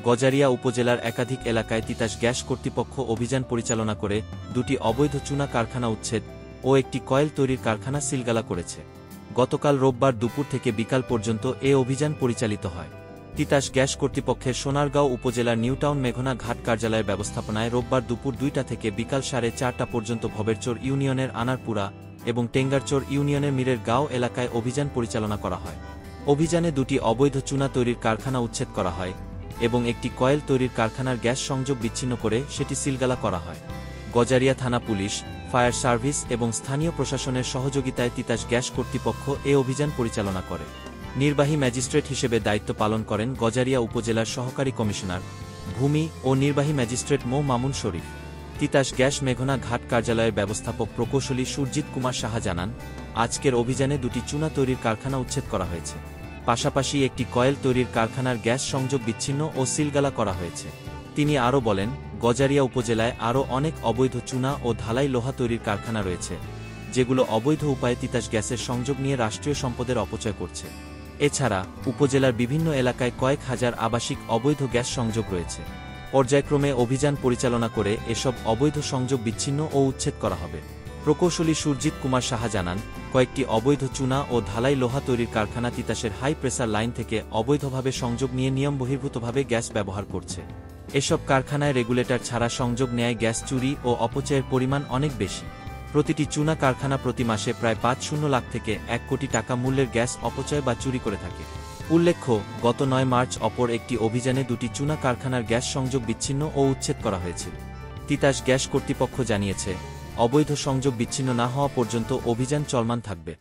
গজারিয়া উপজেলার একাধিক এলাকায় তিতাস গ্যাস কর্তৃপক্ষ অভিযান পরিচালনা করে 2টি অবৈধ চুনা কারখানা উচ্ছেদ ও একটি কয়েল তৈরির কারখানা সিলগালা করেছে। গতকাল রোববার দুপুর থেকে বিকাল পর্যন্ত এ অভিযান পরিচালিত হয়। তিতাস গ্যাস কর্তৃপক্ষের সোনারগাঁও উপজেলার নিউটাউন মেঘনা ঘাট কার্যালয়ের ব্যবস্থাপনায় রোববার দুপুর 2টা থেকে বিকাল 4:30টা পর্যন্ত ভবেরচর ইউনিয়নের আনারপুরা এবং টেঙ্গারচর ইউনিয়নের মীরের গাঁও এলাকায় অভিযান পরিচালনা করা হয়। অভিযানে 2টি অবৈধ চুনা তৈরির কারখানা উচ্ছেদ করা হয় এবং একটি কয়েল তৈরির কারখানার গ্যাস সংযোগ বিচ্ছিন্ন করে সেটি সিলগালা করা হয়। গজারিয়া থানা পুলিশ, ফায়ার সার্ভিস এবং স্থানীয় প্রশাসনের সহযোগিতায় তিতাস গ্যাস কর্তৃপক্ষ এ অভিযান পরিচালনা করে। নির্বাহী ম্যাজিস্ট্রেট হিসেবে দায়িত্ব পালন করেন গজারিয়া উপজেলার সহকারী কমিশনার ভূমি ও নির্বাহী ম্যাজিস্ট্রেট মো মামুন শরীফ। তিতাস গ্যাস মেঘনা ঘাট কার্যালয়ের ব্যবস্থাপক প্রকৌশলী সুরজিৎ কুমার সাহা জানান, আজকের অভিযানে 2টি চুনা তৈরির কারখানা উচ্ছেদ করা হয়েছে। পাশাপাশি একটি কয়েল তৈরির কারখানার গ্যাস সংযোগ বিচ্ছিন্ন ও সিলগালা করা হয়েছে। তিনি আরও বলেন, গজারিয়া উপজেলায় আরও অনেক অবৈধ চুনা ও ঢালাই লোহা তৈরির কারখানা রয়েছে, যেগুলো অবৈধ উপায়ে তিতাস গ্যাসের সংযোগ নিয়ে রাষ্ট্রীয় সম্পদের অপচয় করছে। এছাড়া উপজেলার বিভিন্ন এলাকায় কয়েক হাজার আবাসিক অবৈধ গ্যাস সংযোগ রয়েছে। পর্যায়ক্রমে অভিযান পরিচালনা করে এসব অবৈধ সংযোগ বিচ্ছিন্ন ও উচ্ছেদ করা হবে। প্রকৌশলী সুরজিৎ কুমার সাহা জানান, কয়েকটি অবৈধ চুনা ও ঢালাই লোহা তৈরির কারখানা তিতাসের হাই প্রেসার লাইন থেকে অবৈধভাবে সংযোগ নিয়ে নিয়মবহির্ভূতভাবে গ্যাস ব্যবহার করছে। এসব কারখানায় রেগুলেটর ছাড়া সংযোগ নেয় গ্যাস চুরি ও অপচয়ের পরিমাণ অনেক বেশি। প্রতিটি চুনা কারখানা প্রতি মাসে প্রায় ৫০ লাখ থেকে ১ কোটি টাকা মূল্যের গ্যাস অপচয় বা চুরি করে থাকে। উল্লেখ্য, গত ৯ মার্চ অপর একটি অভিযানে 2টি চুনা কারখানার গ্যাস সংযোগ বিচ্ছিন্ন ও উচ্ছেদ করা হয়েছিল। তিতাস গ্যাস কর্তৃপক্ষ জানিয়েছে, অবৈধ সংযোগ বিচ্ছিন্ন না হওয়া পর্যন্ত অভিযান চলমান থাকবে।